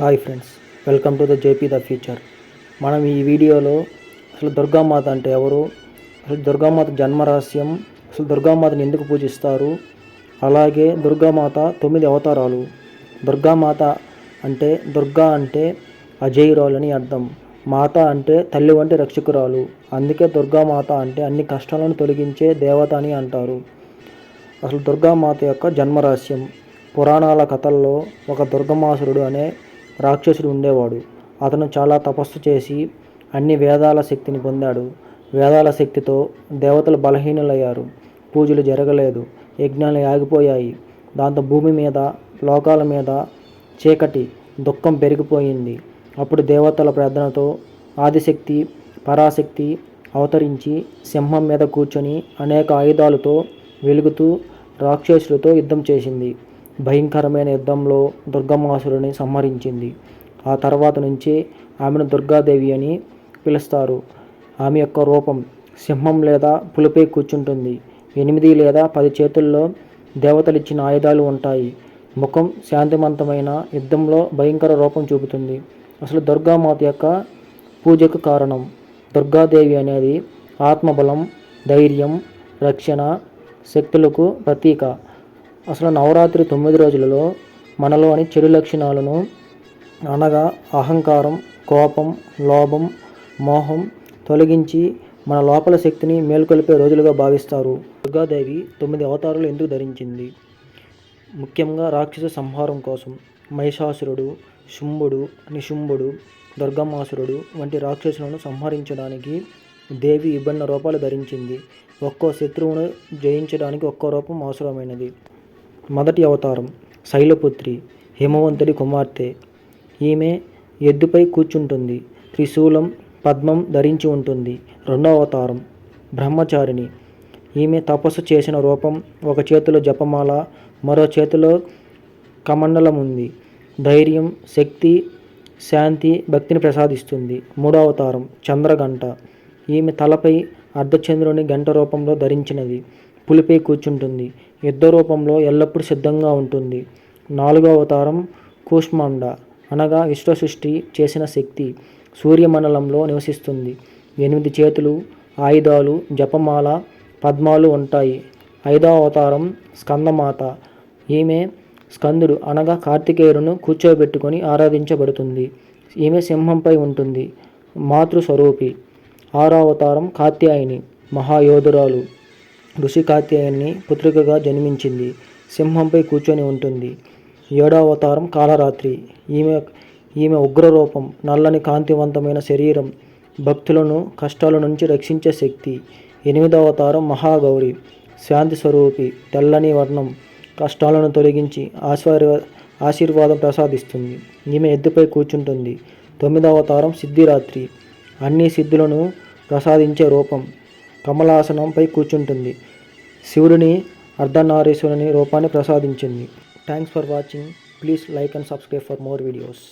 Hi friends, welcome to the JP the future. మనం ఈ వీడియోలో అసలు దుర్గామాత అంటే ఎవరు, అసలు దుర్గామాత జన్మరహస్యం, అసలు దుర్గామాతని ఎందుకు పూజిస్తారు, అలాగే దుర్గామాత 9 అవతారాలు. దుర్గామాత అంటే దుర్గా అంటే అజేయురాలు అని అర్థం. మాత అంటే తల్లి వంటి రక్షకురాలు. అందుకే దుర్గామాత అంటే అన్ని కష్టాలను తొలగించే దేవత అని అంటారు. అసలు దుర్గామాత యొక్క జన్మరహస్యం. పురాణాల కథల్లో ఒక దుర్గమాసురుడు అనే రాక్షసుడు ఉండేవాడు. అతను చాలా తపస్సు చేసి అన్ని వేదాల శక్తిని పొందాడు. వేదాల శక్తితో దేవతలు బలహీనులయ్యారు. పూజలు జరగలేదు, యజ్ఞాలు ఆగిపోయాయి. దాంతో భూమి మీద, లోకాల మీద చీకటి, దుఃఖం పెరిగిపోయింది. అప్పుడు దేవతల ప్రార్థనతో ఆదిశక్తి, పరాశక్తి అవతరించి సింహం మీద కూర్చొని అనేక ఆయుధాలతో వెలుగుతూ రాక్షసులతో యుద్ధం చేసింది. భయంకరమైన యుద్ధంలో దుర్గమాసురుని సంహరించింది. ఆ తర్వాత నుంచి ఆమెను దుర్గాదేవి అని పిలుస్తారు. ఆమె యొక్క రూపం సింహం లేదా పులిపై కూర్చుంటుంది. 8 లేదా 10 చేతుల్లో దేవతలు ఇచ్చిన ఆయుధాలు ఉంటాయి. ముఖం శాంతివంతమైన యుద్ధంలో భయంకర రూపం చూపుతుంది. అసలు దుర్గామాత యొక్క పూజకు కారణం. దుర్గాదేవి అనేది ఆత్మబలం, ధైర్యం, రక్షణ, శక్తులకు ప్రతీక. అసలు నవరాత్రి 9 రోజులలో మనలోని చెడు లక్షణాలను అనగా అహంకారం, కోపం, లోభం, మోహం తొలగించి మన లోపల శక్తిని మేల్కొల్పే రోజులుగా భావిస్తారు. దుర్గాదేవి 9 అవతారాలు ఎందుకు ధరించింది? ముఖ్యంగా రాక్షస సంహారం కోసం. మహిషాసురుడు, శుంభుడు, నిశుంభుడు, దుర్గమాసురుడు వంటి రాక్షసులను సంహరించడానికి దేవి విభిన్న రూపాలు ధరించింది. ఒక్కో శత్రువును జయించడానికి ఒక్కో రూపం అవసరమైనది. మొదటి అవతారం శైలపుత్రి, హిమవంతుడి కుమార్తె. ఈమె ఎద్దుపై కూర్చుంటుంది. త్రిశూలం, పద్మం ధరించి ఉంటుంది. రెండవ అవతారం బ్రహ్మచారిణి. ఈమె తపస్సు చేసిన రూపం. ఒక చేతిలో జపమాల, మరో చేతిలో కమండలం ఉంది. ధైర్యం, శక్తి, శాంతి, భక్తిని ప్రసాదిస్తుంది. మూడవ అవతారం చంద్రగంట. ఈమె తలపై అర్ధచంద్రుని గంట రూపంలో ధరించినది. పులిపై కూర్చుంటుంది. యుద్ధ రూపంలో ఎల్లప్పుడూ సిద్ధంగా ఉంటుంది. నాలుగవ అవతారం కూష్మాండ అనగా విశ్వసృష్టి చేసిన శక్తి. సూర్యమండలంలో నివసిస్తుంది. 8 చేతులు, ఆయుధాలు, జపమాల, పద్మాలు ఉంటాయి. ఐదవ అవతారం స్కందమాత. ఈమె స్కందుడు అనగా కార్తికేయుడును కూర్చోబెట్టుకొని ఆరాధించబడుతుంది. ఈమె సింహంపై ఉంటుంది. మాతృస్వరూపి. ఆరో అవతారం కాత్యాయని, మహాయోధురాలు. ఋషి కాత్యాయని పుత్రికగా జన్మించింది. సింహంపై కూర్చొని ఉంటుంది. ఏడవ అవతారం కాలరాత్రి. ఈమె ఉగ్రరూపం, నల్లని కాంతివంతమైన శరీరం, భక్తులను కష్టాల నుంచి రక్షించే శక్తి. ఎనిమిదవ అవతారం మహాగౌరి. శాంతి స్వరూపి, తెల్లని వర్ణం, కష్టాలను తొలగించి ఆశీర్వాదం ప్రసాదిస్తుంది. ఈమె ఎద్దుపై కూర్చుంటుంది. 9వ అవతారం సిద్ధిరాత్రి. అన్ని సిద్ధులను ప్రసాదించే రూపం. కమలాసనంపై కూర్చుంటుంది. శివుడిని అర్ధనారీశ్వరుని రూపాన్ని ప్రసాదించింది. Thanks for watching. Please like and subscribe for more videos.